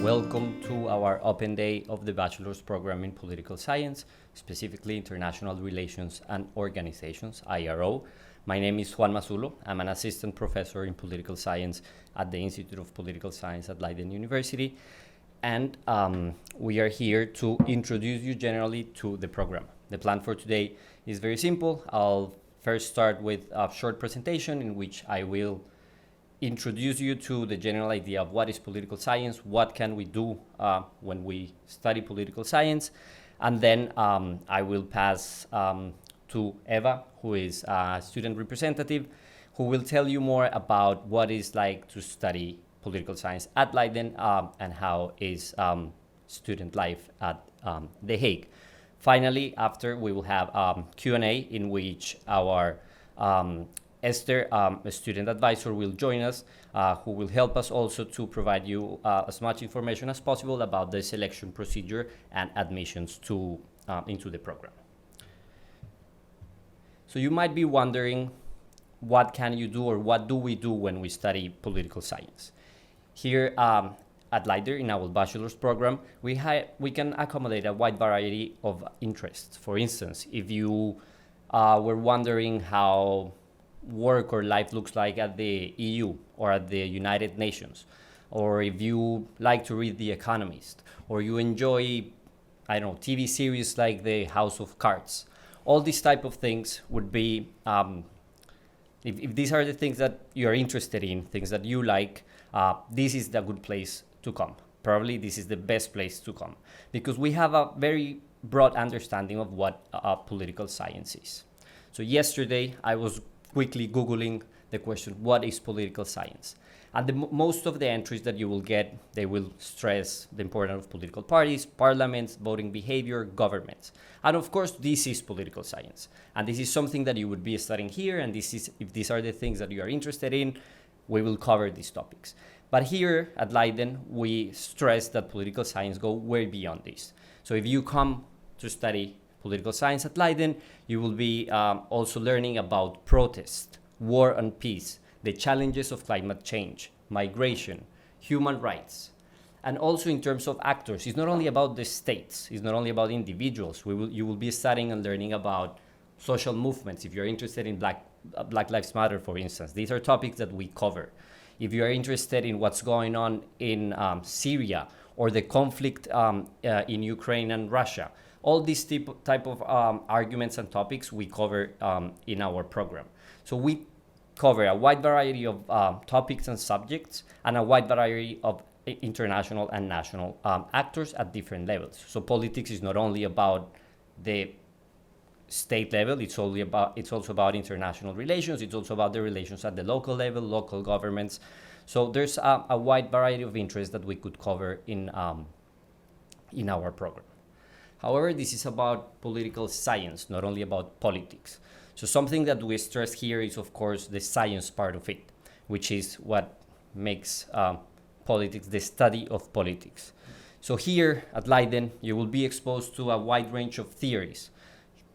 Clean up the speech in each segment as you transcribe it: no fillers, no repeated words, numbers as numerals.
Welcome to our open day of the bachelor's program in political science, specifically international relations and organizations, IRO. My name is Juan Masullo. I'm an assistant professor in political science at the Institute of Political Science at Leiden University. And we are here to introduce you generally to the program. The plan for today is very simple. I'll first start with a short presentation in which I will introduce you to the general idea of what is political science, what can we do when we study political science, and then I will pass to Eva, who is a student representative, who will tell you more about what it's like to study political science at Leiden and how is student life at The Hague. Finally, after, we will have Q&A in which our Ester, a student advisor, will join us, who will help us also to provide you as much information as possible about the selection procedure and admissions to into the program. So you might be wondering, what can you do or what do we do when we study political science? Here at Leiden, in our bachelor's program, we can accommodate a wide variety of interests. For instance, if you were wondering how work or life looks like at the EU or at the United Nations, or if you like to read The Economist, or you enjoy, I don't know, TV series like The House of Cards, all these type of things would be, if these are the things that you're interested in, things that you like, this is the good place to come. Probably this is the best place to come, because we have a very broad understanding of what political science is. So yesterday I was quickly Googling the question, what is political science? And most of the entries that you will get, they will stress the importance of political parties, parliaments, voting behavior, governments. And of course, this is political science. And this is something that you would be studying here. And this is, if these are the things that you are interested in, we will cover these topics. But here at Leiden, we stress that political science go way beyond this. So if you come to study political science at Leiden, you will be also learning about protest, war and peace, the challenges of climate change, migration, human rights. And also in terms of actors, it's not only about the states, it's not only about individuals. You will be studying and learning about social movements. If you're interested in Black Lives Matter, for instance, these are topics that we cover. If you are interested in what's going on in Syria or the conflict in Ukraine and Russia, all these type of arguments and topics we cover in our program. So we cover a wide variety of topics and subjects and a wide variety of international and national actors at different levels. So politics is not only about the state level, it's also about international relations, it's also about the relations at the local level, local governments. So there's a wide variety of interests that we could cover in our program. However, this is about political science, not only about politics. So something that we stress here is, of course, the science part of it, which is what makes politics the study of politics. So here at Leiden, you will be exposed to a wide range of theories.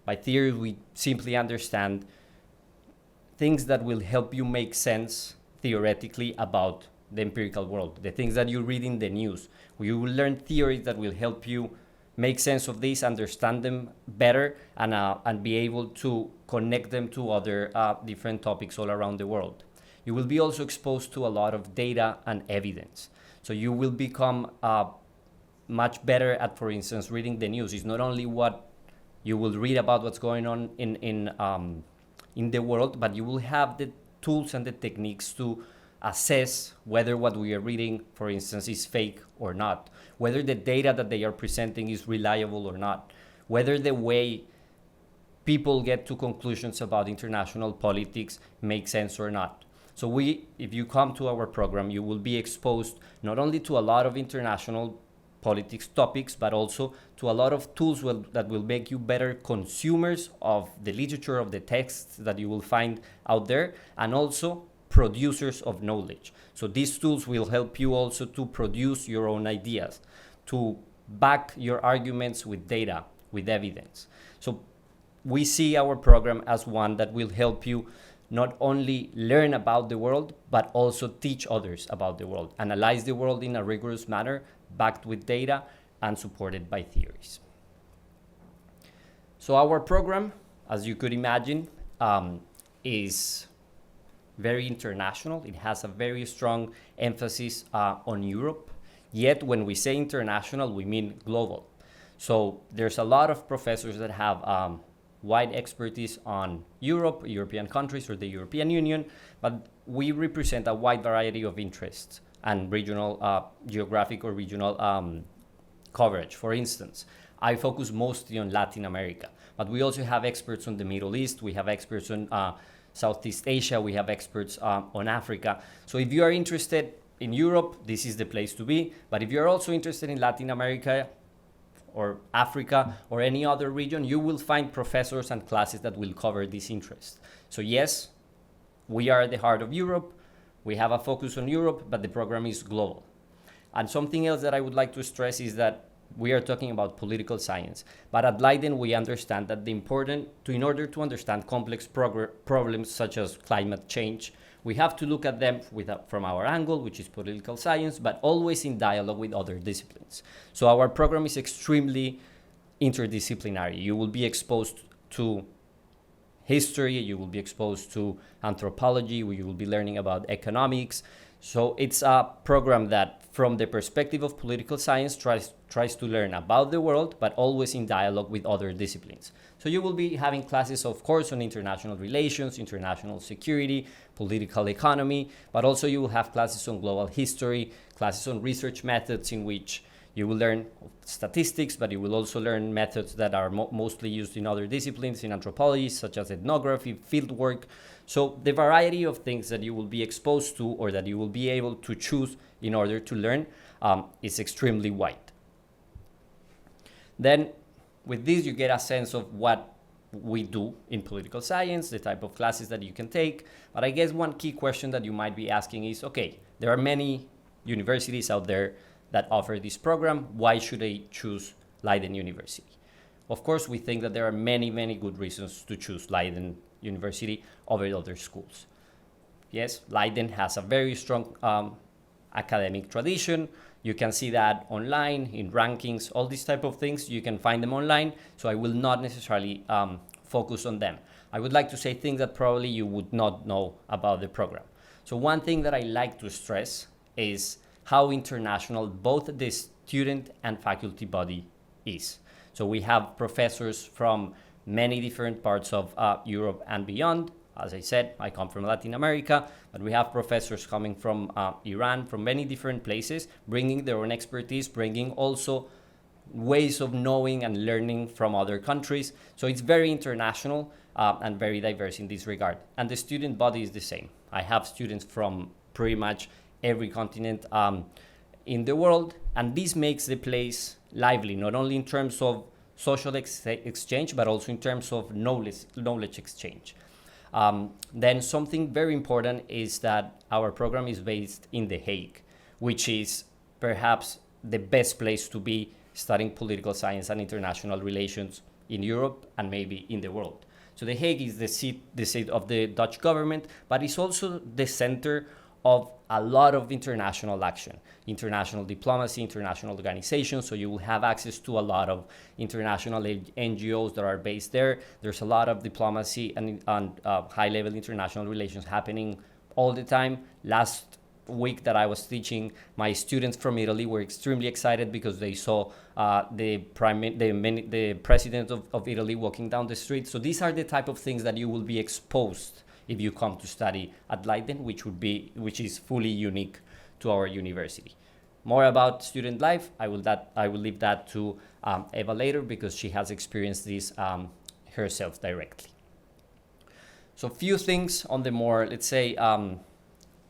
By theory, we simply understand things that will help you make sense theoretically about the empirical world, the things that you read in the news. You will learn theories that will help you make sense of this, understand them better, and be able to connect them to other different topics all around the world. You will be also exposed to a lot of data and evidence. So you will become much better at, for instance, reading the news. It's not only what you will read about what's going on in the world, but you will have the tools and the techniques to assess whether what we are reading, for instance, is fake or not, whether the data that they are presenting is reliable or not, whether the way people get to conclusions about international politics makes sense or not. So if you come to our program, you will be exposed not only to a lot of international politics topics, but also to a lot of tools that will make you better consumers of the literature, of the texts that you will find out there, and also producers of knowledge. So these tools will help you also to produce your own ideas, to back your arguments with data, with evidence. So we see our program as one that will help you not only learn about the world, but also teach others about the world, analyze the world in a rigorous manner, backed with data and supported by theories. So our program, as you could imagine, is very international. It has a very strong emphasis on Europe. Yet when we say international, we mean global. So there's a lot of professors that have wide expertise on Europe, European countries, or the European Union, but we represent a wide variety of interests and regional, geographic or regional coverage. For instance, I focus mostly on Latin America, but we also have experts on the Middle East, we have experts on Southeast Asia, we have experts on Africa. So if you are interested in Europe, this is the place to be, but if you're also interested in Latin America or Africa or any other region, you will find professors and classes that will cover this interest. So yes, we are at the heart of Europe, we have a focus on Europe, but the program is global. And something else that I would like to stress is that we are talking about political science, but at Leiden we understand that in order to understand complex problems such as climate change, we have to look at them from our angle, which is political science, but always in dialogue with other disciplines. So our program is extremely interdisciplinary. You will be exposed to history, you will be exposed to anthropology, you will be learning about economics. So it's a program that, from the perspective of political science, tries to learn about the world, but always in dialogue with other disciplines. So you will be having classes, of course, on international relations, international security, political economy, but also you will have classes on global history, classes on research methods in which you will learn statistics, but you will also learn methods that are mostly used in other disciplines, in anthropology, such as ethnography, fieldwork. So the variety of things that you will be exposed to or that you will be able to choose in order to learn is extremely wide. Then with this, you get a sense of what we do in political science, the type of classes that you can take. But I guess one key question that you might be asking is, okay, there are many universities out there that offer this program. Why should I choose Leiden University? Of course, we think that there are many, many good reasons to choose Leiden University over other schools. Yes, Leiden has a very strong academic tradition. You can see that online, in rankings, all these type of things. You can find them online, so I will not necessarily focus on them. I would like to say things that probably you would not know about the program. So one thing that I like to stress is how international both the student and faculty body is. So we have professors from many different parts of Europe and beyond. As I said, I come from Latin America, but we have professors coming from Iran, from many different places, bringing their own expertise, bringing also ways of knowing and learning from other countries. So it's very international and very diverse in this regard. And the student body is the same. I have students from pretty much every continent in the world, and this makes the place lively, not only in terms of social exchange, but also in terms of knowledge exchange. Then something very important is that our program is based in The Hague, which is perhaps the best place to be studying political science and international relations in Europe and maybe in the world. So The Hague is the seat of the Dutch government, but it's also the center of a lot of international action, international diplomacy, international organizations. So you will have access to a lot of international NGOs that are based there. There's a lot of diplomacy and high-level international relations happening all the time. Last week that I was teaching, my students from Italy were extremely excited because they saw the president of Italy walking down the street. So these are the type of things that you will be exposed if you come to study at Leiden, which is fully unique to our university. More about student life, I will leave that to Eva later because she has experienced this herself directly. So few things on the more, let's say,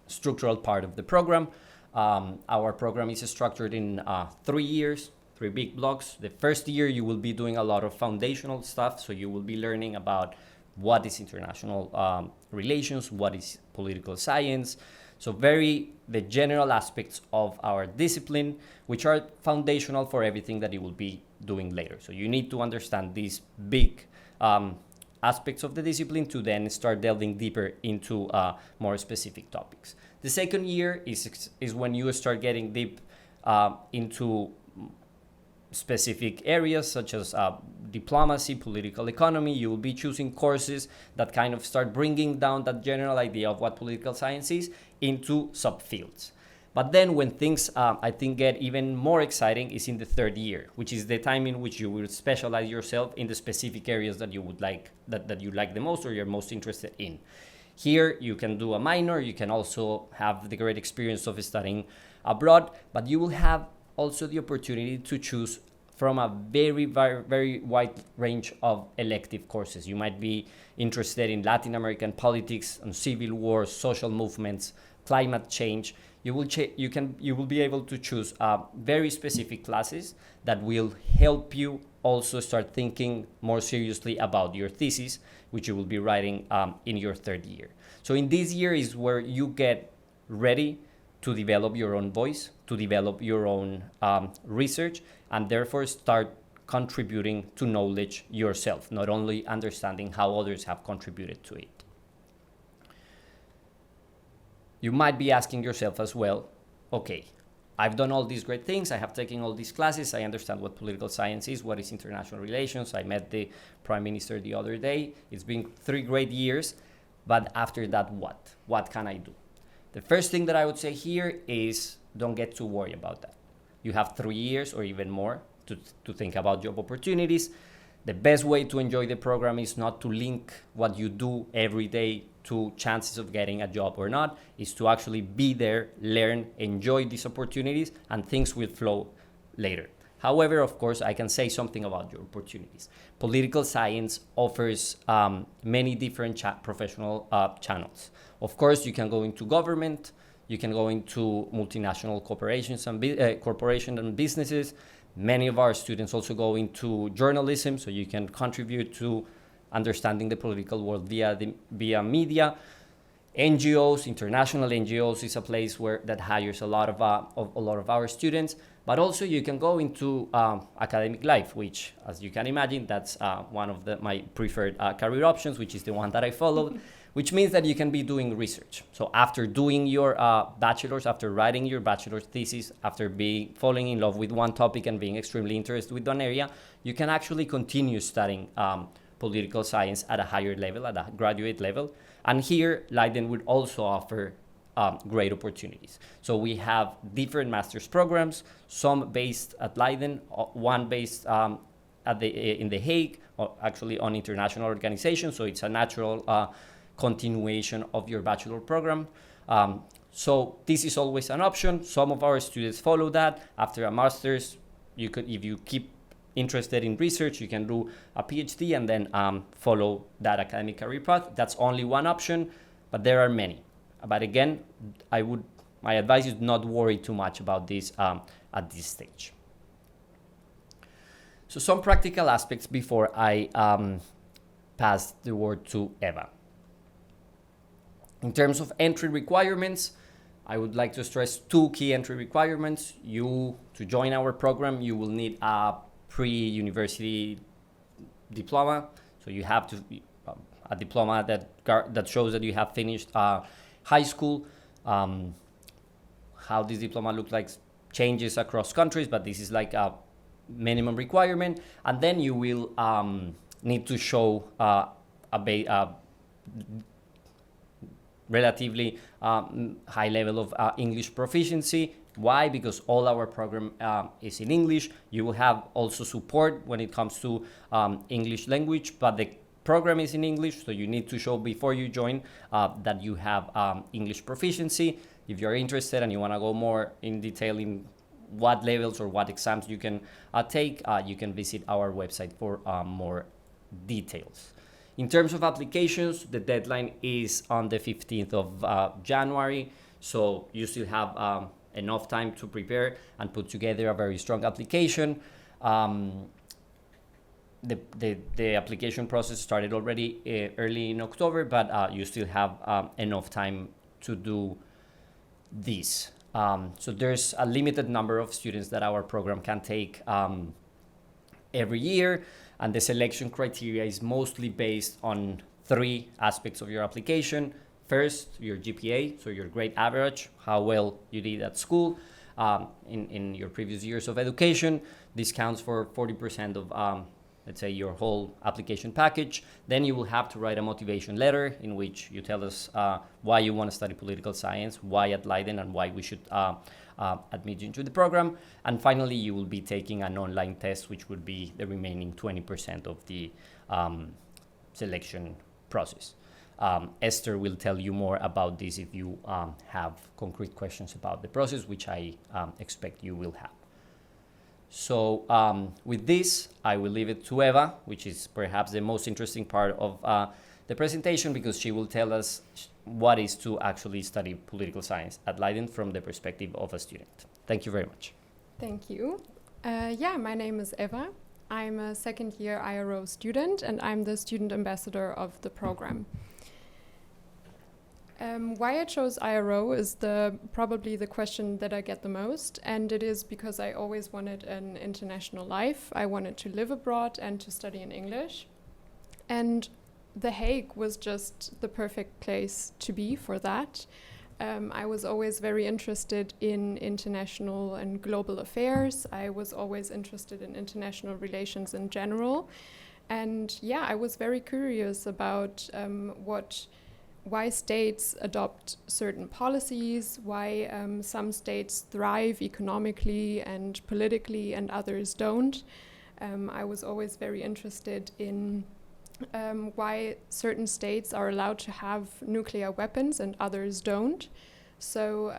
structural part of the program. Our program is structured in 3 years, 3 big blocks. The first year you will be doing a lot of foundational stuff, so you will be learning about what is international relations, what is political science. So the general aspects of our discipline, which are foundational for everything that you will be doing later. So you need to understand these big aspects of the discipline to then start delving deeper into more specific topics. The second year is when you start getting deep into specific areas such as diplomacy, political economy. You will be choosing courses that kind of start bringing down that general idea of what political science is into subfields. But then when things, I think, get even more exciting is in the third year, which is the time in which you will specialize yourself in the specific areas that you would like, that you like the most or you're most interested in. Here, you can do a minor. You can also have the great experience of studying abroad, but you will have also the opportunity to choose from a very, very, very wide range of elective courses. You might be interested in Latin American politics and civil wars, social movements, climate change. You will be able to choose very specific classes that will help you also start thinking more seriously about your thesis, which you will be writing in your third year. So in this year is where you get ready to develop your own voice, to develop your own research, and therefore start contributing to knowledge yourself, not only understanding how others have contributed to it. You might be asking yourself as well, okay, I've done all these great things, I have taken all these classes, I understand what political science is, what is international relations, I met the Prime Minister the other day, it's been 3 great years, but after that, what? What can I do? The first thing that I would say here is don't get too worried about that. You have 3 years or even more to think about job opportunities. The best way to enjoy the program is not to link what you do every day to chances of getting a job or not, is to actually be there, learn, enjoy these opportunities, and things will flow later. However, of course, I can say something about your opportunities. Political science offers many different professional channels. Of course, you can go into government, you can go into multinational corporations and businesses. Many of our students also go into journalism, so you can contribute to understanding the political world via media. NGOs, international NGOs, is a place that hires a lot of our students. But also you can go into academic life, which, as you can imagine, that's one of my preferred career options, which is the one that I followed, which means that you can be doing research. So after doing your bachelor's, after writing your bachelor's thesis, after falling in love with one topic and being extremely interested with one area, you can actually continue studying political science at a higher level, at a graduate level. And here, Leiden would also offer great opportunities. So we have different master's programs, some based at Leiden, one based in The Hague, or actually on international organizations. So it's a natural continuation of your bachelor program. So this is always an option. Some of our students follow that. After a master's, if you keep interested in research, you can do a PhD and then follow that academic career path. That's only one option, but there are many. But again, my advice is not worry too much about this at this stage. So some practical aspects before I pass the word to Eva. In terms of entry requirements, I would like to stress 2 key entry requirements. To join our program, you will need a pre-university diploma. So you have to a diploma that shows that you have finished high school. How this diploma looks like changes across countries, but this is like a minimum requirement. And then you will need to show a relatively high level of English proficiency. Why? Because all our program is in English. You will have also support when it comes to English language, but the program is in English, so you need to show before you join that you have English proficiency. If you're interested and you want to go more in detail in what levels or what exams you can take, you can visit our website for more details. In terms of applications, the deadline is on the 15th of January, so you still have enough time to prepare and put together a very strong application. The application process started already early in October, but you still have enough time to do this. So there's a limited number of students that our program can take every year. And the selection criteria is mostly based on three aspects of your application. First, your GPA, so your grade average, how well you did at school in your previous years of education. This counts for 40% of, let's say, your whole application package. Then you will have to write a motivation letter in which you tell us why you want to study political science, why at Leiden, and why we should admit you into the program. And finally, you will be taking an online test, which would be the remaining 20% of the selection process. Esther will tell you more about this if you have concrete questions about the process, which I expect you will have. So with this, I will leave it to Eva, which is perhaps the most interesting part of the presentation, because she will tell us what is to actually study political science at Leiden from the perspective of a student. Thank you very much. Thank you. My name is Eva. I'm a second-year IRO student, and I'm the student ambassador of the program. Why I chose IRO is probably the question that I get the most, and it is because I always wanted an international life. I wanted to live abroad and to study in English. And The Hague was just the perfect place to be for that. I was always very interested in international and global affairs. I was always interested in international relations in general. And I was very curious about why states adopt certain policies, why some states thrive economically and politically and others don't. I was always very interested in why certain states are allowed to have nuclear weapons and others don't. So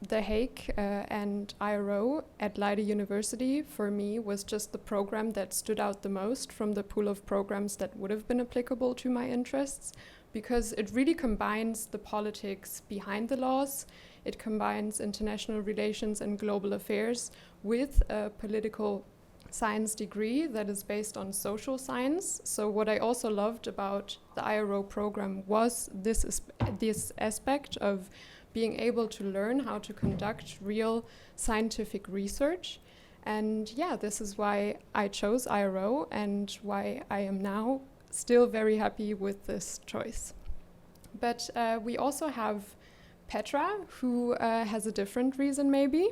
The Hague and IRO at Leiden University for me was just the program that stood out the most from the pool of programs that would have been applicable to my interests, because it really combines the politics behind the laws. It combines international relations and global affairs with a political science degree that is based on social science. So what I also loved about the IRO program was this aspect of being able to learn how to conduct real scientific research. And this is why I chose IRO and why I am now still very happy with this choice. But we also have Petra, who has a different reason maybe.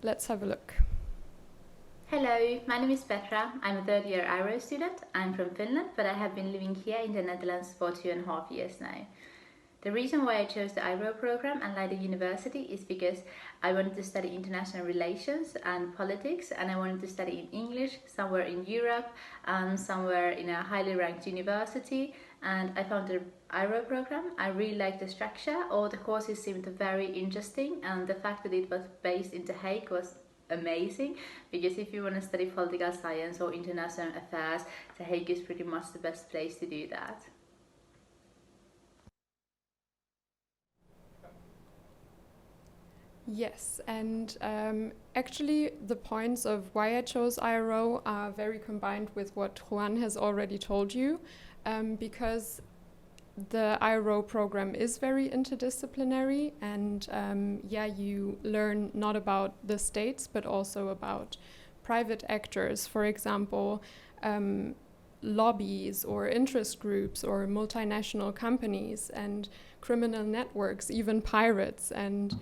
Let's have a look. Hello, my name is Petra. I'm a third-year IRO student. I'm from Finland, but I have been living here in the Netherlands for 2.5 years now. The reason why I chose the IRO program at Leiden University is because I wanted to study international relations and politics, and I wanted to study in English somewhere in Europe, somewhere in a highly ranked university. And I found the IRO program. I really liked the structure. All the courses seemed very interesting, and the fact that it was based in The Hague was amazing, because if you want to study political science or international affairs, The Hague is pretty much the best place to do that. Yes, and actually the points of why I chose IRO are very combined with what Juan has already told you, because the IRO program is very interdisciplinary, and you learn not about the states but also about private actors, for example, lobbies or interest groups or multinational companies and criminal networks, even pirates. And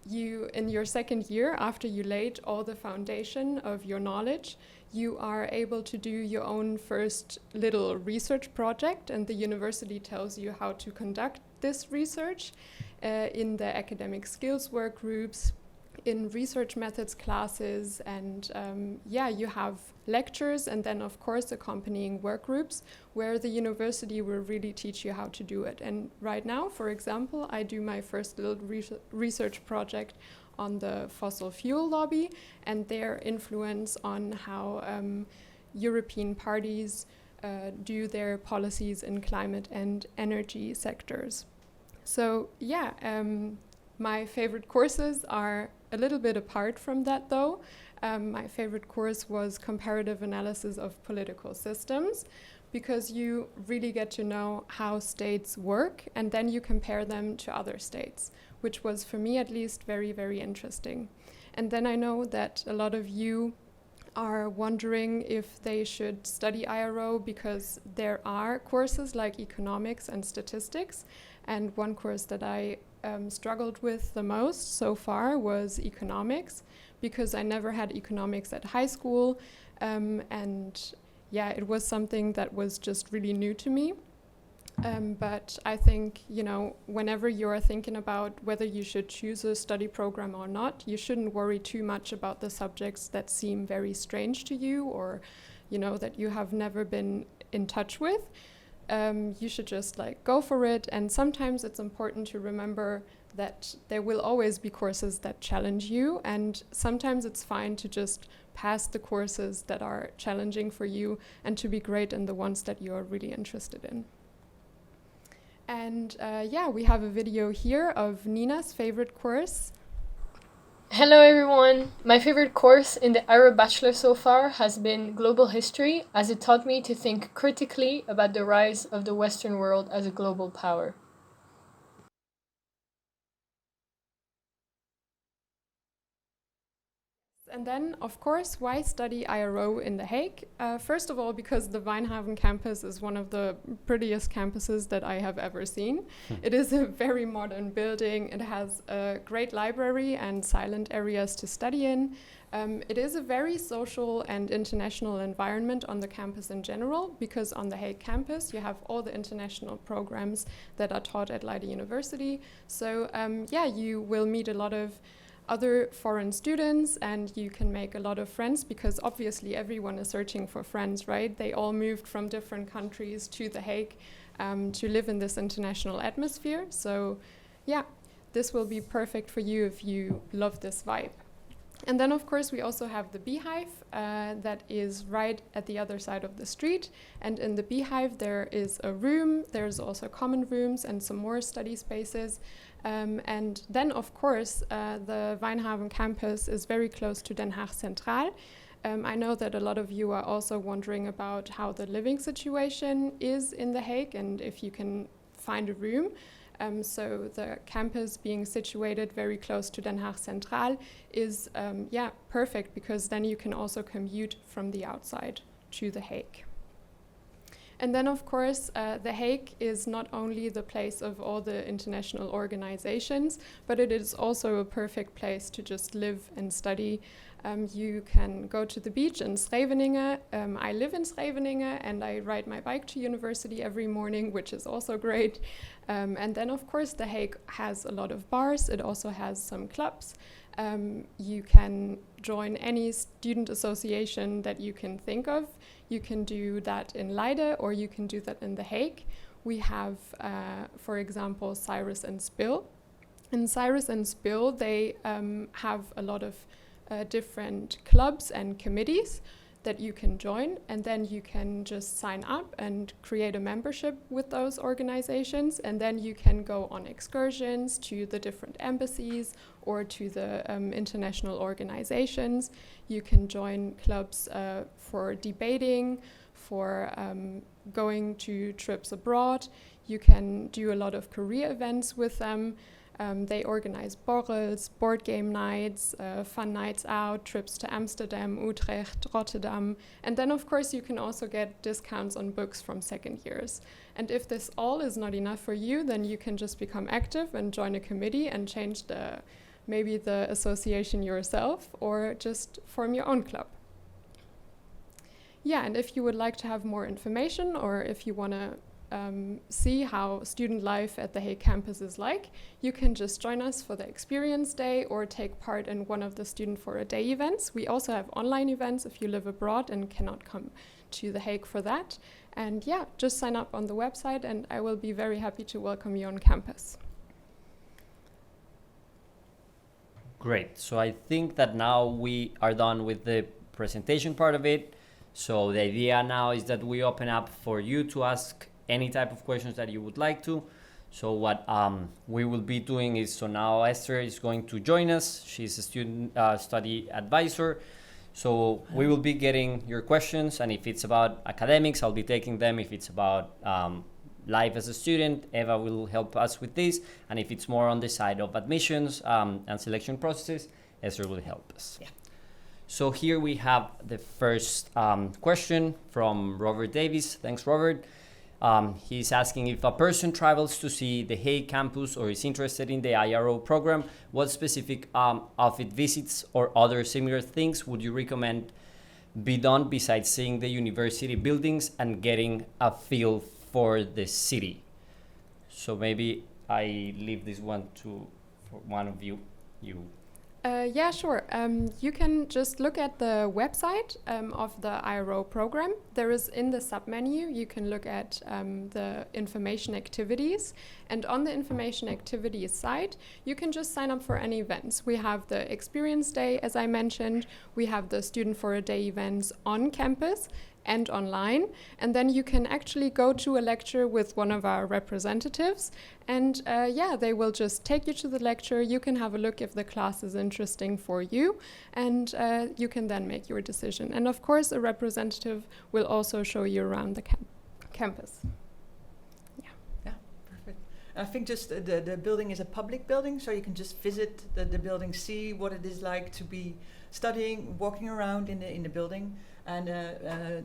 you, in your second year, after you laid all the foundation of your knowledge, you are able to do your own first little research project, and the university tells you how to conduct this research in the academic skills work groups, in research methods classes, and you have lectures and then of course accompanying work groups where the university will really teach you how to do it. And right now, for example, I do my first little research project on the fossil fuel lobby and their influence on how European parties do their policies in climate and energy sectors. So my favorite courses are a little bit apart from that though. My favorite course was comparative analysis of political systems, because you really get to know how states work and then you compare them to other states, which was for me at least very, very interesting. And then I know that a lot of you are wondering if they should study IRO because there are courses like economics and statistics. And one course that I struggled with the most so far was economics, because I never had economics at high school. And yeah, it was something that was just really new to me. But I think, you know, whenever you're thinking about whether you should choose a study program or not, you shouldn't worry too much about the subjects that seem very strange to you, or, you know, that you have never been in touch with. You should just like go for it. And sometimes it's important to remember that there will always be courses that challenge you, and sometimes it's fine to just pass the courses that are challenging for you and to be great in the ones that you're really interested in. And yeah, we have a video here of Nina's favorite course. Hello everyone! My favorite course in the IRO bachelor so far has been Global History, as it taught me to think critically about the rise of the Western world as a global power. And then, of course, why study IRO in The Hague? First of all, because the Wijnhaven campus is one of the prettiest campuses that I have ever seen. It is a very modern building. It has a great library and silent areas to study in. It is a very social and international environment on the campus in general, because on the Hague campus you have all the international programs that are taught at Leiden University. So yeah, you will meet a lot of other foreign students, and you can make a lot of friends, because obviously everyone is searching for friends, right? They all moved from different countries to The Hague to live in this international atmosphere. So yeah, this will be perfect for you if you love this vibe. And then, of course, we also have the Beehive that is right at the other side of the street. And in the Beehive, there is a room. There's also common rooms and some more study spaces. And then, of course, the Wijnhaven campus is very close to Den Haag Centraal. I know that a lot of you are also wondering about how the living situation is in The Hague and if you can find a room. So the campus being situated very close to Den Haag Centraal is yeah, perfect, because then you can also commute from the outside to The Hague. And then, of course, The Hague is not only the place of all the international organizations, but it is also a perfect place to just live and study. You can go to the beach in Scheveningen. I live in Scheveningen, and I ride my bike to university every morning, which is also great. And then, of course, The Hague has a lot of bars. It also has some clubs. You can join any student association that you can think of. You can do that in Leiden, or you can do that in The Hague. We have, for example, Cyrus and Spill. In Cyrus and Spill, they have a lot of different clubs and committees that you can join, and then you can just sign up and create a membership with those organizations, and then you can go on excursions to the different embassies or to the international organizations. You can join clubs for debating, for going to trips abroad. You can do a lot of career events with them. They organize borrels, board game nights, fun nights out, trips to Amsterdam, Utrecht, Rotterdam. And then, of course, you can also get discounts on books from second years. And if this all is not enough for you, then you can just become active and join a committee and change maybe the association yourself, or just form your own club. Yeah, and if you would like to have more information, or if you want to see how student life at the Hague campus is like, you can just join us for the experience day or take part in one of the student for a day events. We also have online events if you live abroad and cannot come to the Hague for that. And yeah, just sign up on the website and I will be very happy to welcome you on campus. Great. So I think that now we are done with the presentation part of it. So the idea now is that we open up for you to ask any type of questions that you would like to. So what we will be doing is, so now Esther is going to join us. She's a student study advisor. So we will be getting your questions, and if it's about academics, I'll be taking them. If it's about life as a student, Eva will help us with this. And if it's more on the side of admissions and selection processes, Esther will help us. Yeah. So here we have the first question from Robert Davis. Thanks, Robert. He's asking, if a person travels to see the Hague campus or is interested in the IRO program, what specific outfit visits or other similar things would you recommend be done besides seeing the university buildings and getting a feel for the city? So maybe I leave this one for one of you. Yeah, sure. You can just look at the website of the IRO program. There is in the submenu, you can look at the information activities. And on the information activities side, you can just sign up for any events. We have the Experience Day, as I mentioned. We have the Student for a Day events on campus and online, and then you can actually go to a lecture with one of our representatives, and they will just take you to the lecture. You can have a look if the class is interesting for you, and you can then make your decision. And of course, a representative will also show you around the campus. Yeah, perfect. I think just the building is a public building, so you can just visit the building, see what it is like to be studying, walking around in the building, and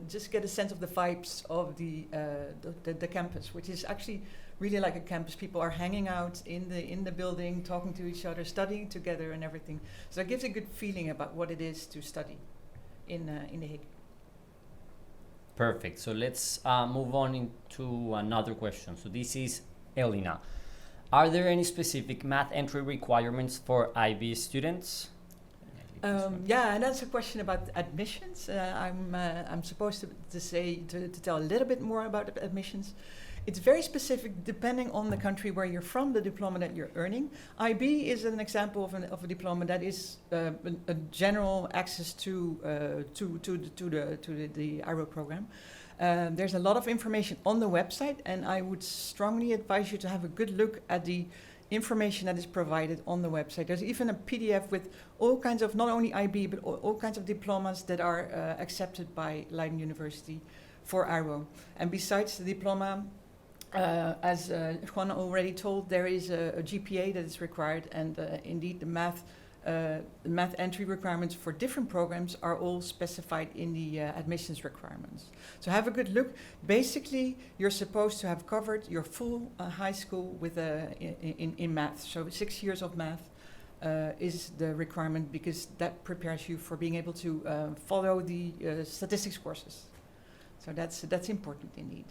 just get a sense of the vibes of the campus, which is actually really like a campus. People are hanging out in the building, talking to each other, studying together and everything. So it gives a good feeling about what it is to study in the Hague. Perfect. So let's move on into another question. So this is Elena. Are there any specific math entry requirements for IB students? Yeah, and that's a question about admissions. I'm supposed to tell a little bit more about admissions. It's very specific depending on the country where you're from, the diploma that you're earning. IB is an example of a diploma that is a general access to the IRO program. There's a lot of information on the website, and I would strongly advise you to have a good look at the information that is provided on the website. There's even a PDF with all kinds of, not only IB, but all kinds of diplomas that are accepted by Leiden University for IRO. And besides the diploma, as Juan already told, there is a GPA that is required, and indeed the math entry requirements for different programs are all specified in the admissions requirements. So have a good look. Basically, you're supposed to have covered your full high school with in math. So 6 years of math is the requirement, because that prepares you for being able to follow the statistics courses. So that's important indeed.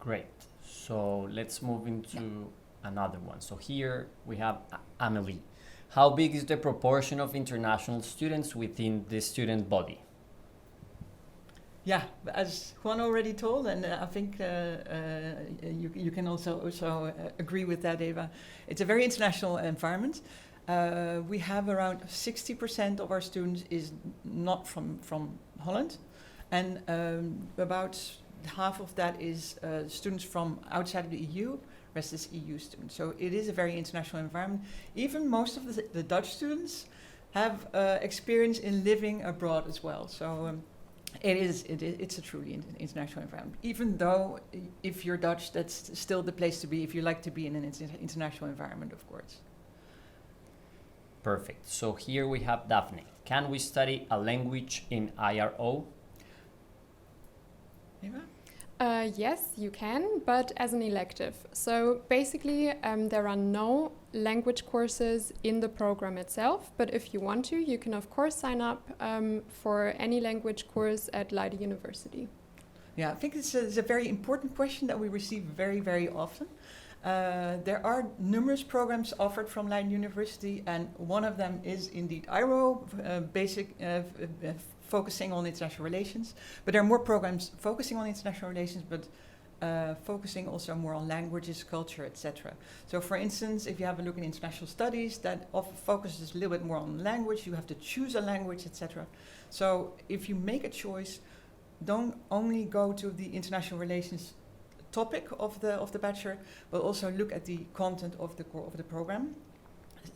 Great. So let's move into another one. So here we have Amelie. How big is the proportion of international students within the student body? Yeah, as Juan already told, and I think you can also agree with that, Eva. It's a very international environment. We have around 60% of our students is not from Holland, and about half of that is students from outside of the EU. Rest is EU students. So it is a very international environment. Even most of the Dutch students have experience in living abroad as well. So it's a truly international environment. Even though if you're Dutch, that's still the place to be if you like to be in an international environment, of course. Perfect. So here we have Daphne. Can we study a language in IRO? Eva? Yes, you can, but as an elective. So basically, there are no language courses in the program itself, but if you want to, you can of course sign up for any language course at Leiden University. Yeah, I think it's a very important question that we receive very, very often. There are numerous programs offered from Leiden University, and one of them is indeed IRO, focusing on international relations. But there are more programs focusing on international relations, but focusing also more on languages, culture, etc. So for instance, if you have a look at international studies, that often focuses a little bit more on language. You have to choose a language, etc. So if you make a choice, don't only go to the international relations topic of the bachelor, but also look at the content of the program.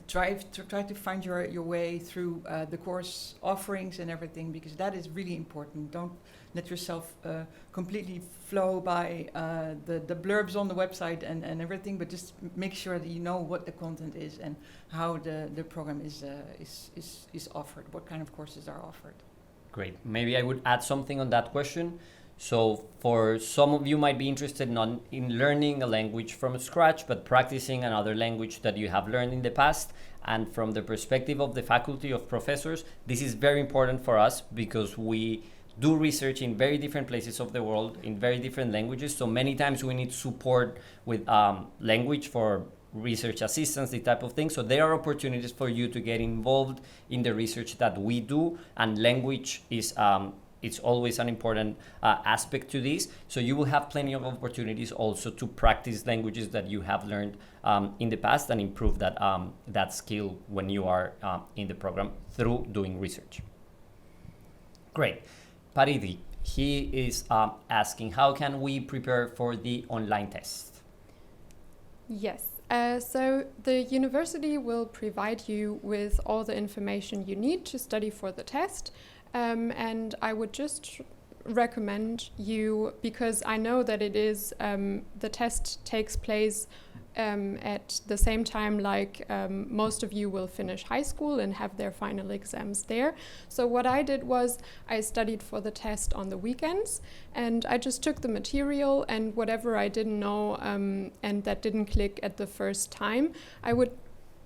try to find your way through the course offerings and everything, because that is really important. Don't let yourself completely flow by the blurbs on the website and everything, but just make sure that you know what the content is and how the program is offered, what kind of courses are offered. Great. Maybe I would add something on that question. So for some of you might be interested in learning a language from scratch, but practicing another language that you have learned in the past. And from the perspective of the faculty of professors, this is very important for us because we do research in very different places of the world, in very different languages. So many times we need support with language for research assistance, the type of thing. So there are opportunities for you to get involved in the research that we do, and language is it's always an important aspect to this. So you will have plenty of opportunities also to practice languages that you have learned in the past and improve that skill when you are in the program through doing research. Great. Paridi, he is asking, how can we prepare for the online test? Yes. So the university will provide you with all the information you need to study for the test. And I would just recommend you, because I know that it is, the test takes place at the same time like most of you will finish high school and have their final exams there. So what I did was I studied for the test on the weekends, and I just took the material, and whatever I didn't know and that didn't click at the first time, I would,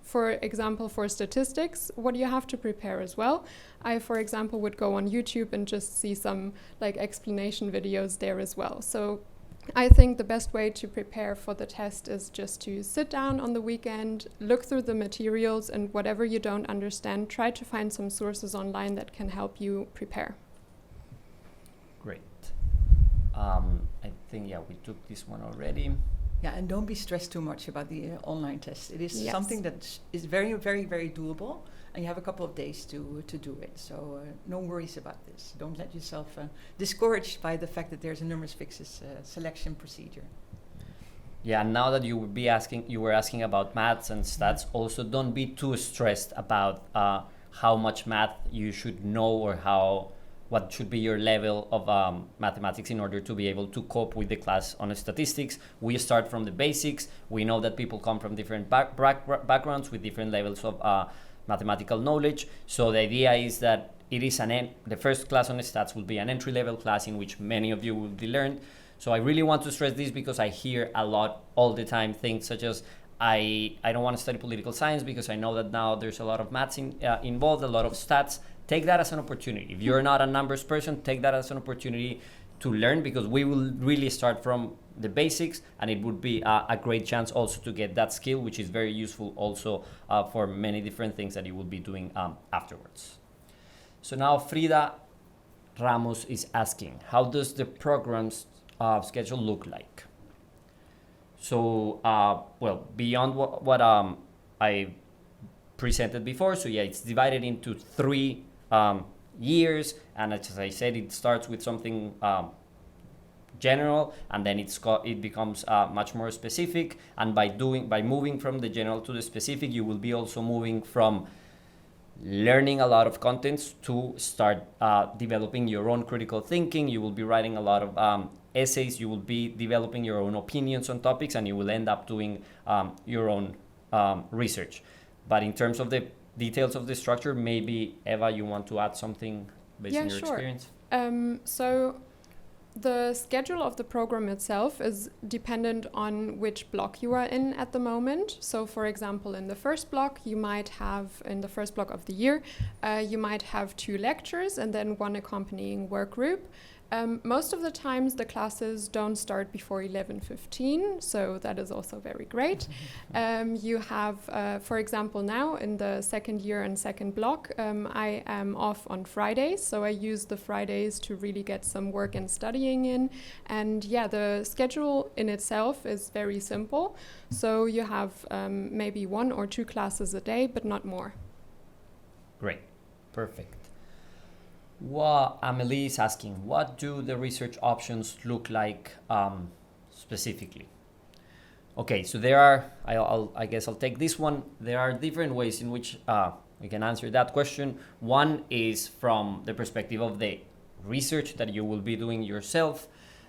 for example, for statistics, what you have to prepare as well. I, for example, would go on YouTube and just see some like explanation videos there as well. So I think the best way to prepare for the test is just to sit down on the weekend, look through the materials, and whatever you don't understand, try to find some sources online that can help you prepare. Great. I think, yeah, we took this one already. Yeah, and don't be stressed too much about the online test. It is Yes. something that is very, very, very doable, and you have a couple of days to do it. So no worries about this. Don't let yourself discouraged by the fact that there's a numerous fixes selection procedure. Yeah, now that you were asking about maths and stats, also don't be too stressed about how much math you should know or what should be your level of mathematics in order to be able to cope with the class on statistics. We start from the basics. We know that people come from different backgrounds with different levels of mathematical knowledge. So the idea is that it is the first class on stats will be an entry-level class in which many of you will be learned. So I really want to stress this because I hear a lot all the time things such as, I don't want to study political science because I know that now there's a lot of maths involved, a lot of stats. Take that as an opportunity. If you're not a numbers person, take that as an opportunity to learn, because we will really start from the basics, and it would be a great chance also to get that skill, which is very useful also for many different things that you will be doing afterwards. So now Frida Ramos is asking, how does the program's schedule look like? So, well, beyond what I presented before, so yeah, it's divided into 3 years, and as I said, it starts with something general, and then it becomes much more specific, and by moving from the general to the specific, you will be also moving from learning a lot of contents to start developing your own critical thinking. You will be writing a lot of essays, you will be developing your own opinions on topics, and you will end up doing your own research. But in terms of the details of the structure, maybe Eva, you want to add something based on your experience? So the schedule of the program itself is dependent on which block you are in at the moment. So for example, in the first block of the year, you might have 2 lectures and then 1 accompanying work group. Most of the times the classes don't start before 11:15, so that is also very great. You have, for example, now in the second year and second block, I am off on Fridays, so I use the Fridays to really get some work and studying in. And yeah, the schedule in itself is very simple. So you have maybe 1 or 2 classes a day, but not more. Great, perfect. Amelie is asking, what do the research options look like specifically? Okay, so there are, I guess I'll take this one. There are different ways in which we can answer that question. One is from the perspective of the research that you will be doing yourself.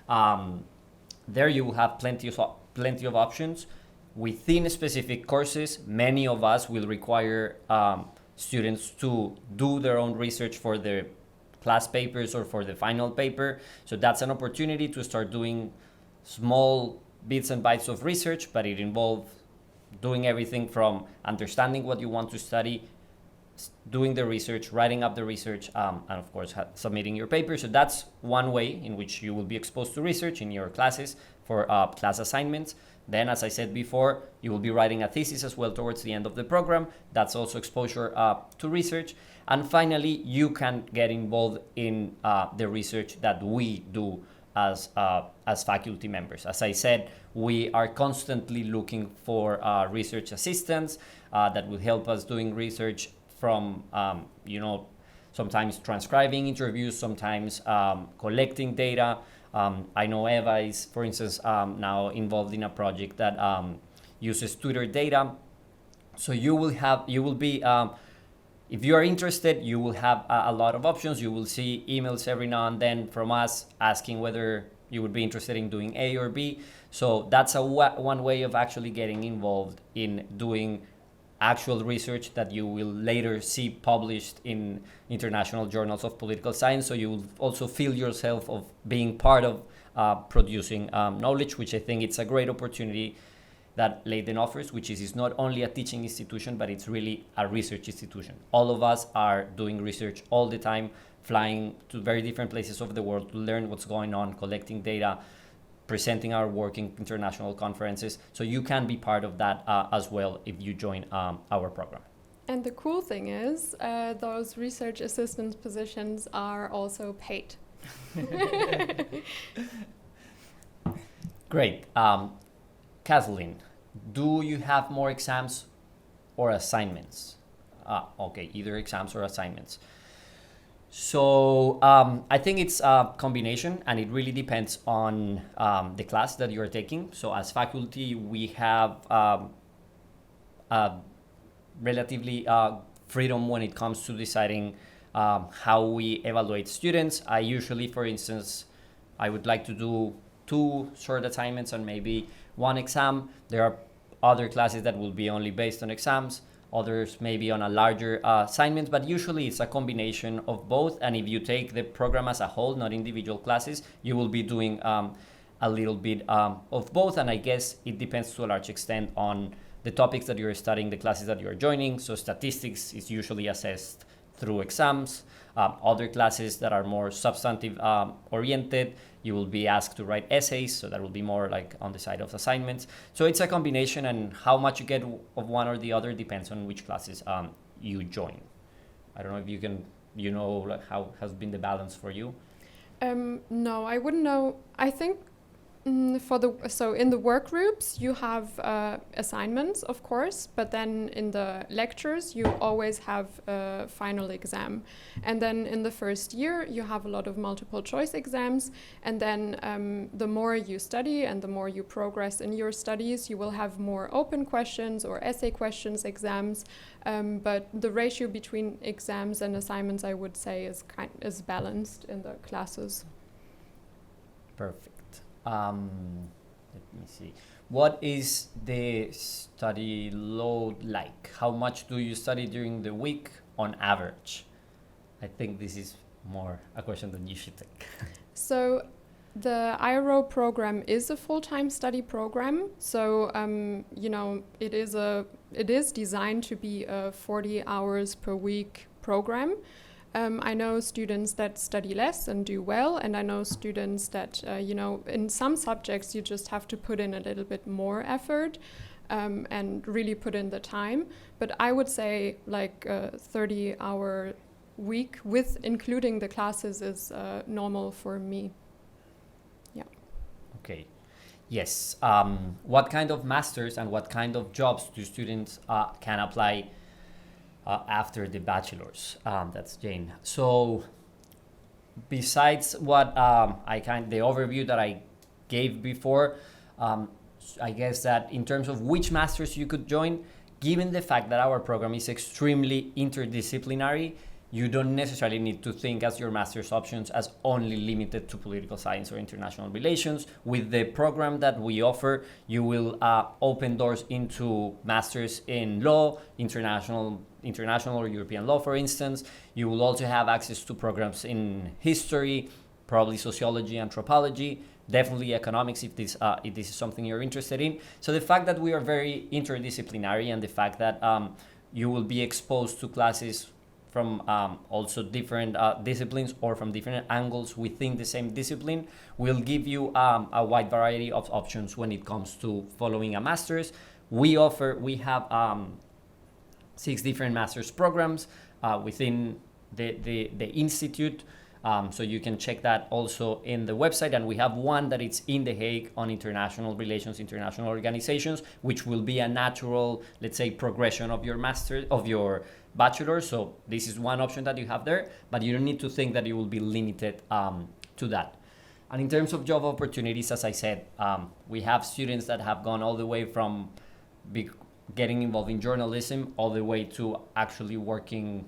There you will have plenty of options. Within specific courses, many of us will require students to do their own research for their class papers or for the final paper. So that's an opportunity to start doing small bits and bytes of research, but it involves doing everything from understanding what you want to study, doing the research, writing up the research, and of course submitting your paper. So that's one way in which you will be exposed to research in your classes for class assignments. Then, as I said before, you will be writing a thesis as well towards the end of the program. That's also exposure to research. And finally, you can get involved in the research that we do as faculty members. As I said, we are constantly looking for research assistants that will help us doing research from, sometimes transcribing interviews, sometimes collecting data. I know Eva is, for instance, now involved in a project that uses Twitter data. So you will be, if you are interested, you will have a lot of options. You will see emails every now and then from us asking whether you would be interested in doing A or B. So that's one way of actually getting involved in doing actual research that you will later see published in international journals of political science. So you will also feel yourself of being part of producing knowledge, which I think it's a great opportunity that Leiden offers, which is not only a teaching institution, but it's really a research institution. All of us are doing research all the time, flying to very different places of the world to learn what's going on, collecting data, presenting our work in international conferences. So you can be part of that as well if you join our program. And the cool thing is, those research assistant positions are also paid. Great. Kathleen, do you have more exams or assignments? Okay, either exams or assignments. So I think it's a combination, and it really depends on the class that you're taking. So as faculty, we have relatively freedom when it comes to deciding how we evaluate students. I usually, for instance, I would like to do 2 short assignments and maybe 1 exam. There are other classes that will be only based on exams, others maybe on a larger assignment, but usually it's a combination of both. And if you take the program as a whole, not individual classes, you will be doing a little bit of both. And I guess it depends to a large extent on the topics that you're studying, the classes that you're joining. So statistics is usually assessed through exams. Other classes that are more substantive oriented, you will be asked to write essays, so that will be more like on the side of assignments. So it's a combination, and how much you get of one or the other depends on which classes you join. I don't know if you can, like how has been the balance for you? No, I wouldn't know. I think so in the work groups you have assignments, of course, but then in the lectures you always have a final exam, and then in the first year you have a lot of multiple choice exams, and then the more you study and the more you progress in your studies, you will have more open questions or essay questions exams, but the ratio between exams and assignments, I would say, is balanced in the classes. Perfect. Let me see. What is the study load like? How much do you study during the week on average? I think this is more a question that you should take. So the IRO program is a full-time study program. So, it is designed to be a 40 hours per week program. I know students that study less and do well, and I know students that, in some subjects you just have to put in a little bit more effort and really put in the time. But I would say like a 30-hour week with including the classes is normal for me. Yeah. Okay. Yes. What kind of masters and what kind of jobs do students can apply after the bachelor's? That's Jane. So besides what the overview that I gave before, I guess that in terms of which masters you could join, given the fact that our program is extremely interdisciplinary, you don't necessarily need to think as your master's options as only limited to political science or international relations. With the program that we offer, you will open doors into masters in law, international or European law, for instance. You will also have access to programs in history, probably sociology, anthropology, definitely economics if this is something you're interested in. So the fact that we are very interdisciplinary, and the fact that you will be exposed to classes from also different disciplines or from different angles within the same discipline, will give you a wide variety of options when it comes to following a master's. We have 6 different master's programs within the institute. So you can check that also in the website, and we have one that it's in The Hague on international relations, international organizations, which will be a natural, let's say, progression of your bachelor. So this is one option that you have there, but you don't need to think that you will be limited to that. And in terms of job opportunities, as I said, we have students that have gone all the way from getting involved in journalism all the way to actually working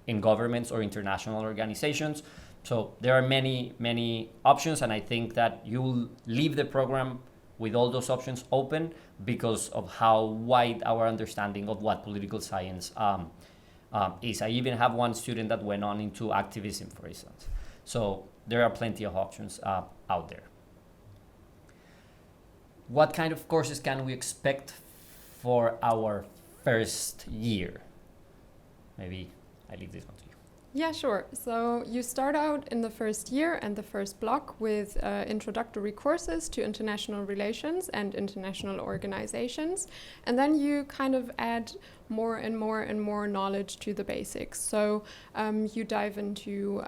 in governments or international organizations. So there are many, many options, and I think that you will leave the program with all those options open because of how wide our understanding of what political science is. I even have one student that went on into activism, for instance. So there are plenty of options out there. What kind of courses can we expect for our first year? Maybe I leave this one to you. Yeah, sure. So you start out in the first year and the first block with introductory courses to international relations and international organizations. And then you kind of add more and more and more knowledge to the basics. So you dive into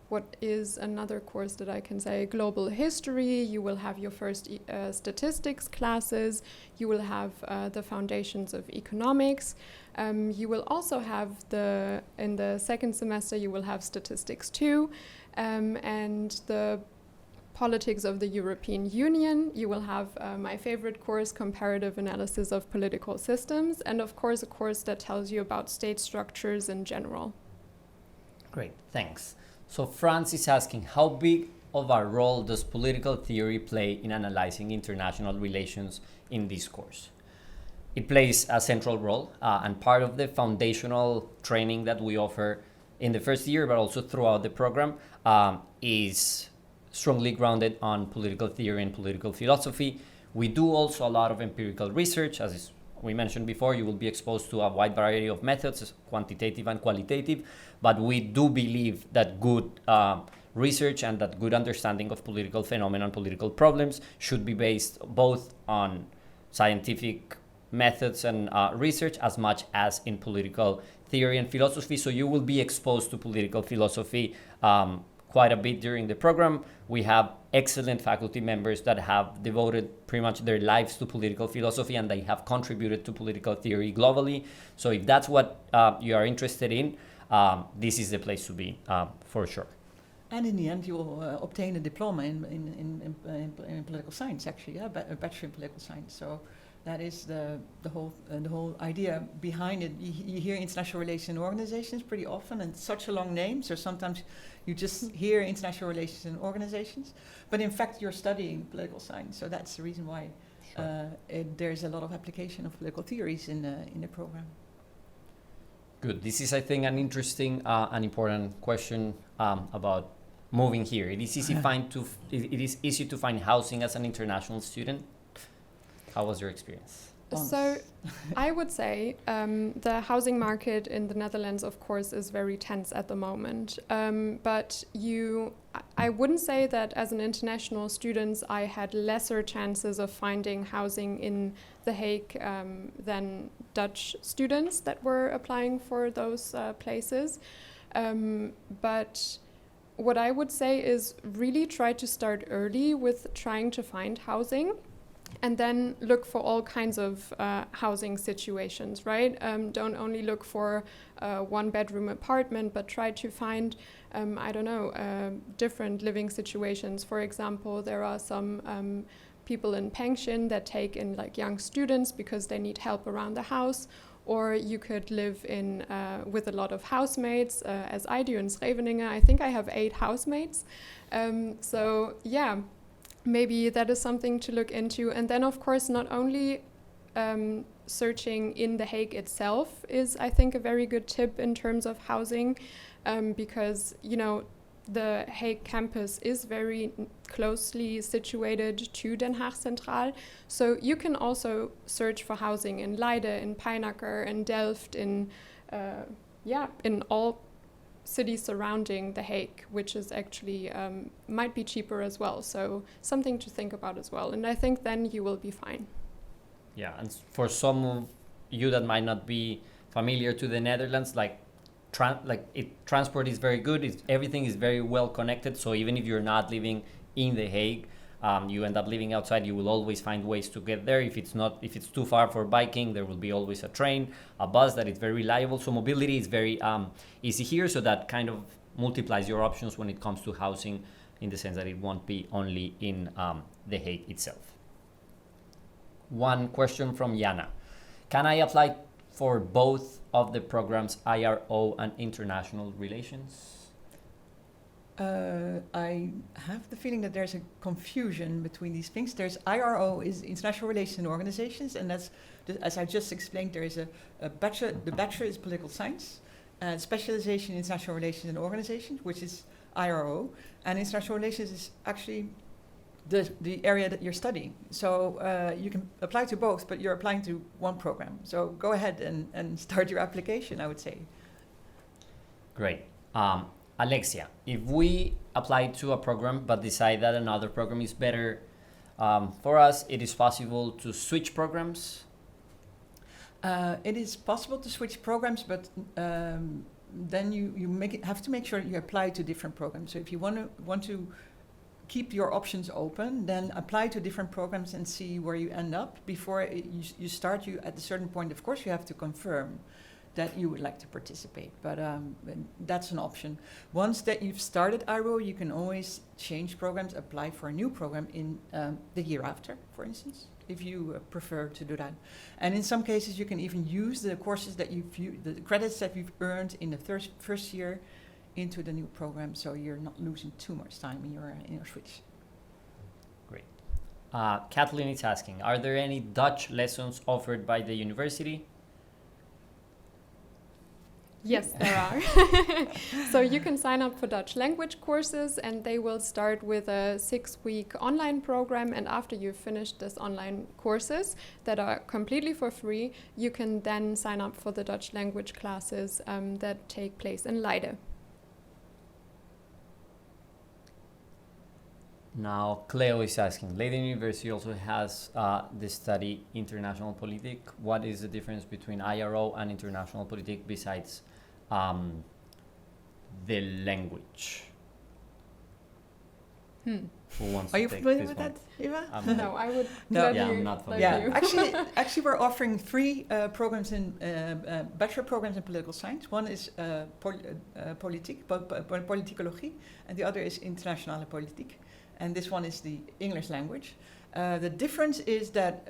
what is another course that I can say, global history. You will have your first statistics classes. You will have the foundations of economics. You will also have in the second semester, you will have statistics 2 and the politics of the European Union. You will have my favorite course, comparative analysis of political systems, and of course a course that tells you about state structures in general. Great, thanks. So Franz is asking, how big of a role does political theory play in analyzing international relations in this course? It plays a central role, and part of the foundational training that we offer in the first year, but also throughout the program, is strongly grounded on political theory and political philosophy. We do also a lot of empirical research. As we mentioned before, you will be exposed to a wide variety of methods, quantitative and qualitative, but we do believe that good research and that good understanding of political phenomena and political problems should be based both on scientific methods and research as much as in political theory and philosophy. So you will be exposed to political philosophy quite a bit during the program. We have excellent faculty members that have devoted pretty much their lives to political philosophy, and they have contributed to political theory globally. So if that's what you are interested in, this is the place to be for sure. And in the end, you will obtain a diploma in political science, actually, a bachelor in political science. So that is the whole idea behind it. You hear international relations organizations pretty often, and it's such a long name, so sometimes you just hear international relations and organizations, but in fact you're studying political science, so that's the reason why there's a lot of application of political theories in the program. Good. This is, I think, an interesting and important question about moving here. It is easy to find housing as an international student. How was your experience? So I would say the housing market in the Netherlands, of course, is very tense at the moment. But I wouldn't say that as an international student, I had lesser chances of finding housing in The Hague than Dutch students that were applying for those places. But what I would say is really try to start early with trying to find housing. And then look for all kinds of housing situations, right? Don't only look for a one-bedroom apartment, but try to find, different living situations. For example, there are some people in pension that take in like young students because they need help around the house, or you could live in with a lot of housemates, as I do in Scheveningen. I think I have 8 housemates. So yeah, maybe that is something to look into. And then of course, not only searching in The Hague itself is, I think, a very good tip in terms of housing, because, you know, the Hague campus is very closely situated to Den Haag Centraal. So you can also search for housing in Leiden, in Pijnacker, in Delft, in all cities surrounding The Hague, which is actually might be cheaper as well. So something to think about as well. And I think then you will be fine. Yeah, and for some of you that might not be familiar to the Netherlands, transport is very good. Everything is very well connected. So even if you're not living in The Hague, you end up living outside, you will always find ways to get there. If it's too far for biking, there will be always a train, a bus that is very reliable. So mobility is very easy here. So that kind of multiplies your options when it comes to housing, in the sense that it won't be only in The Hague itself. One question from Jana. Can I apply for both of the programs, IRO and International Relations? I have the feeling that there's a confusion between these things. There's IRO is International Relations and Organizations, and that's, as I just explained, there is a bachelor. The bachelor is Political Science, and specialization in International Relations and Organizations, which is IRO, and International Relations is actually the area that you're studying. So you can apply to both, but you're applying to one program. So go ahead and start your application, I would say. Great. Alexia, if we apply to a program but decide that another program is better for us, it is possible to switch programs? It is possible to switch programs, but then you have to make sure you apply to different programs. So if you want to keep your options open, then apply to different programs and see where you end up. Before you start, at a certain point, of course, you have to confirm that you would like to participate, but that's an option. Once that you've started IRO, you can always change programs, apply for a new program in the year after, for instance, if you prefer to do that. And in some cases, you can even use the courses that the credits that you've earned in the first year into the new program, so you're not losing too much time in your switch. Great. Kathleen is asking, are there any Dutch lessons offered by the university? Yes, there are. So you can sign up for Dutch language courses, and they will start with a 6-week online program. And after you've finished this online courses that are completely for free, you can then sign up for the Dutch language classes that take place in Leiden. Now, Cleo is asking, Leiden University also has the study International Politik. What is the difference between IRO and International Politik besides the language? Who wants Are to you take familiar this with one? that, Eva? No, I would No. let Yeah, you. I'm not let familiar. you. Yeah, actually, we're offering 3 programs in bachelor programs in political science. One is politicologie, and the other is internationale politiek. And this one is the English language. The difference is that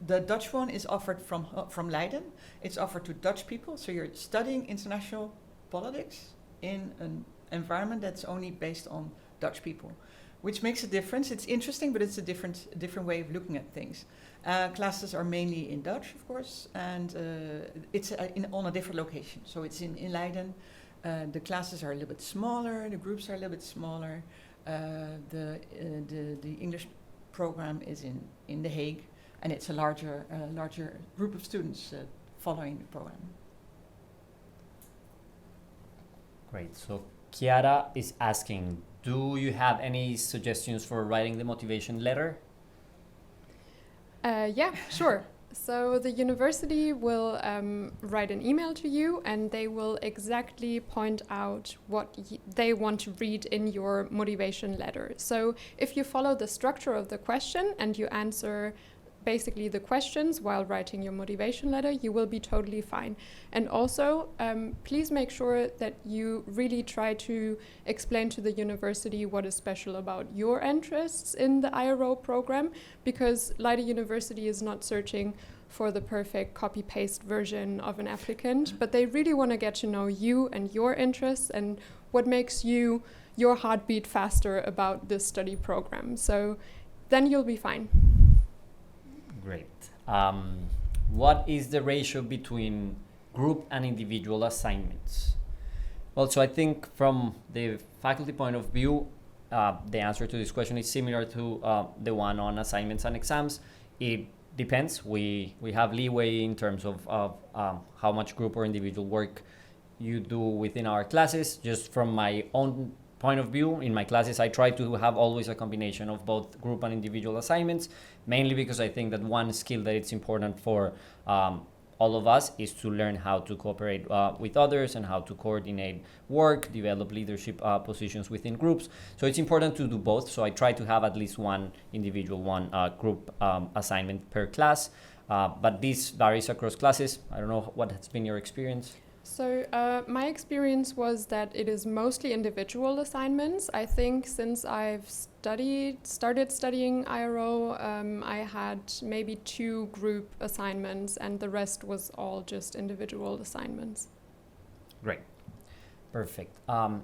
the Dutch one is offered from Leiden. It's offered to Dutch people, so you're studying international politics in an environment that's only based on Dutch people, which makes a difference. It's interesting, but it's a different way of looking at things. Classes are mainly in Dutch, of course, and it's on a different location. So it's in Leiden. The classes are a little bit smaller. The groups are a little bit smaller. The English program is in The Hague, and it's a larger group of students following the program. Great. So Chiara is asking, do you have any suggestions for writing the motivation letter? Yeah, sure. So the university will write an email to you, and they will exactly point out what they want to read in your motivation letter. So if you follow the structure of the question and you answer basically the questions while writing your motivation letter, you will be totally fine. And also, please make sure that you really try to explain to the university what is special about your interests in the IRO program, because Leiden University is not searching for the perfect copy-paste version of an applicant, but they really want to get to know you and your interests and what makes your heart beat faster about this study program. So then you'll be fine. Great. What is the ratio between group and individual assignments? Well, so I think from the faculty point of view, the answer to this question is similar to the one on assignments and exams. It depends. We have leeway in terms of how much group or individual work you do within our classes. Just from my own point of view, in my classes, I try to have always a combination of both group and individual assignments, mainly because I think that one skill that it's important for all of us is to learn how to cooperate with others and how to coordinate work, develop leadership positions within groups. So it's important to do both. So I try to have at least one individual, one group assignment per class, but this varies across classes. I don't know what has been your experience. So my experience was that it is mostly individual assignments. I think since I've started studying IRO, I had maybe 2 group assignments and the rest was all just individual assignments. Great. Perfect.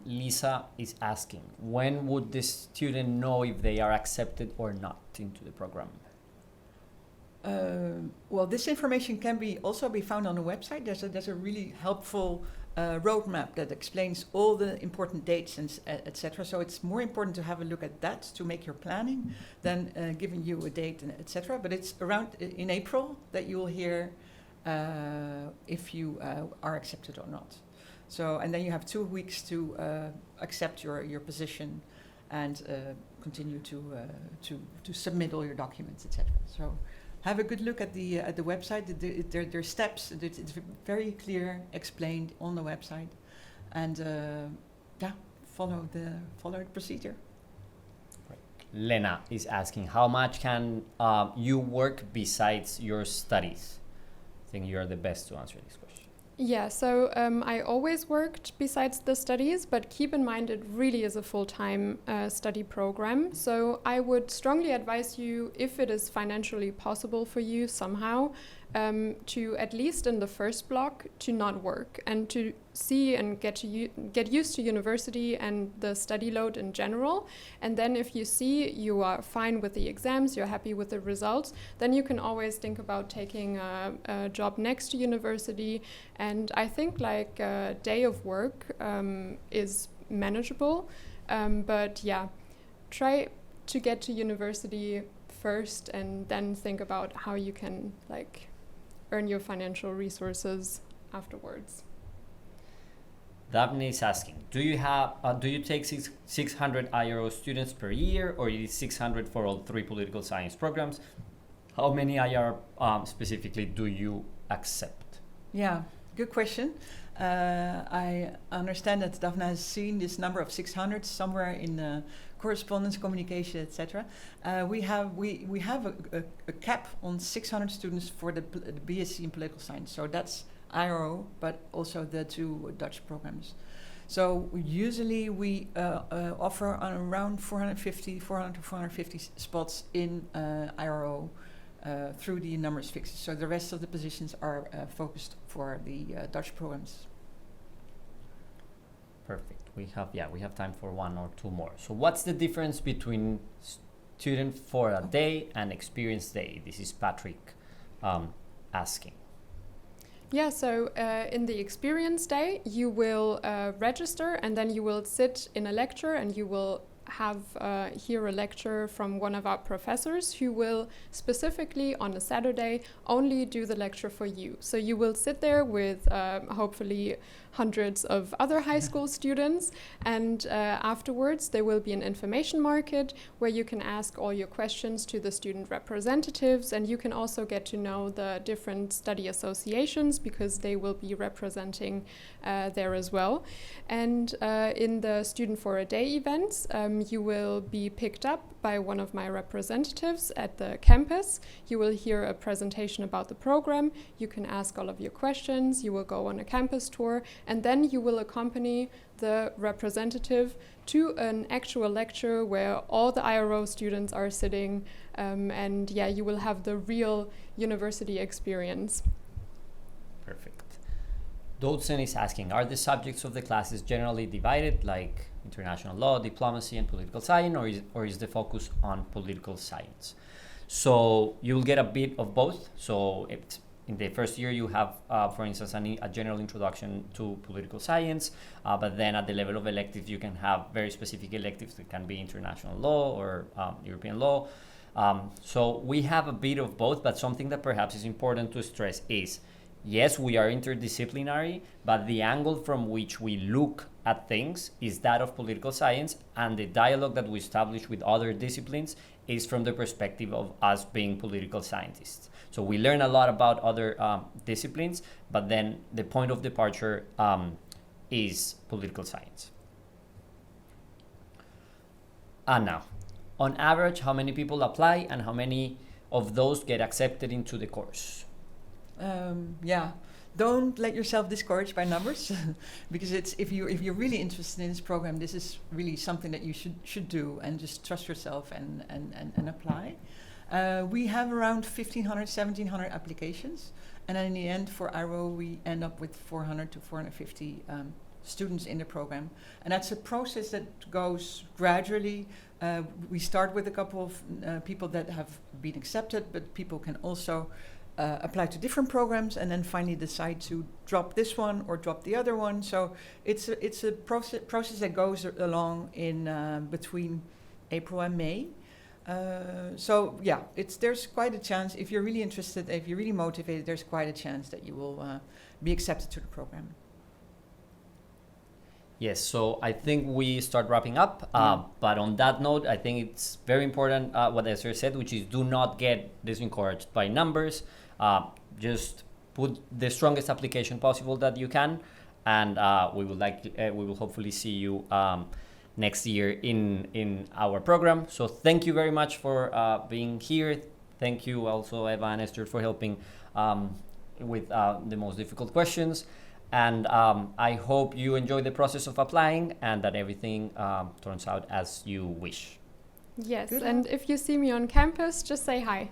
Lisa is asking, when would the student know if they are accepted or not into the program? Well, this information can also be found on the website. There's a really helpful roadmap that explains all the important dates and etc. So it's more important to have a look at that to make your planning than giving you a date and etc. But it's around in April that you will hear if you are accepted or not. So, and then you have 2 weeks to accept your position and continue to submit all your documents, etc. So have a good look at the website. There are steps. It's very clear, explained on the website, and follow the procedure. Right. Lena is asking, how much can you work besides your studies? I think you are the best to answer this question. Yeah, so I always worked besides the studies, but keep in mind it really is a full-time study program. So I would strongly advise you, if it is financially possible for you somehow, to at least in the first block to not work and to see and get used to university and the study load in general. And then if you see you are fine with the exams, you're happy with the results, then you can always think about taking a job next to university. And I think like a day of work is manageable. But yeah, try to get to university first and then think about how you can like earn your financial resources afterwards. Daphne is asking, do you take 600 IRO students per year, or is it 600 for all 3 political science programs? How many IR specifically do you accept? Yeah, good question. I understand that Daphne has seen this number of 600 somewhere in correspondence, communication, etc. We have a cap on 600 students for the BSc in Political Science. So that's IRO, but also the 2 Dutch programs. So usually we offer around 400 to 450 spots in IRO through the numbers fixed. So the rest of the positions are focused for the Dutch programs. Perfect. We have time for 1 or 2 more. So what's the difference between student for a day and experience day? This is Patrick asking. Yeah, so in the experience day, you will register and then you will sit in a lecture and you will hear a lecture from one of our professors who will specifically on a Saturday only do the lecture for you. So you will sit there with hopefully hundreds of other high school students, and afterwards there will be an information market where you can ask all your questions to the student representatives, and you can also get to know the different study associations because they will be representing there as well. And in the Student for a Day events, you will be picked up by one of my representatives at the campus. You will hear a presentation about the program. You can ask all of your questions. You will go on a campus tour, and then you will accompany the representative to an actual lecture where all the IRO students are sitting, and yeah, you will have the real university experience. Perfect. Dodson is asking, are the subjects of the classes generally divided, like international law, diplomacy, and political science, or is the focus on political science? So you'll get a bit of both. So in the first year you have, for instance, a general introduction to political science, but then at the level of electives you can have very specific electives that can be international law or European law. So we have a bit of both, but something that perhaps is important to stress is, yes, we are interdisciplinary, but the angle from which we look at things is that of political science, and the dialogue that we establish with other disciplines is from the perspective of us being political scientists. So we learn a lot about other disciplines, but then the point of departure is political science. And now, on average, how many people apply and how many of those get accepted into the course? Yeah, don't let yourself discouraged by numbers, because if you're really interested in this program, this is really something that you should do, and just trust yourself and apply. We have around 1,500, 1,700 applications, and in the end for IRO we end up with 400 to 450 students in the program, and that's a process that goes gradually. We start with a couple of people that have been accepted, but people can also apply to different programs and then finally decide to drop this one or drop the other one. So it's a process that goes along in between April and May. So yeah, there's quite a chance, if you're really interested, if you're really motivated, there's quite a chance that you will be accepted to the program. Yes, so I think we start wrapping up, but on that note, I think it's very important what Esther said, which is do not get discouraged by numbers. Just put the strongest application possible that you can, and we will hopefully see you next year in our program. So thank you very much for being here. Thank you also, Eva and Esther, for helping with the most difficult questions. And I hope you enjoy the process of applying and that everything turns out as you wish. Yes, Good and luck. if you see me on campus, just say hi.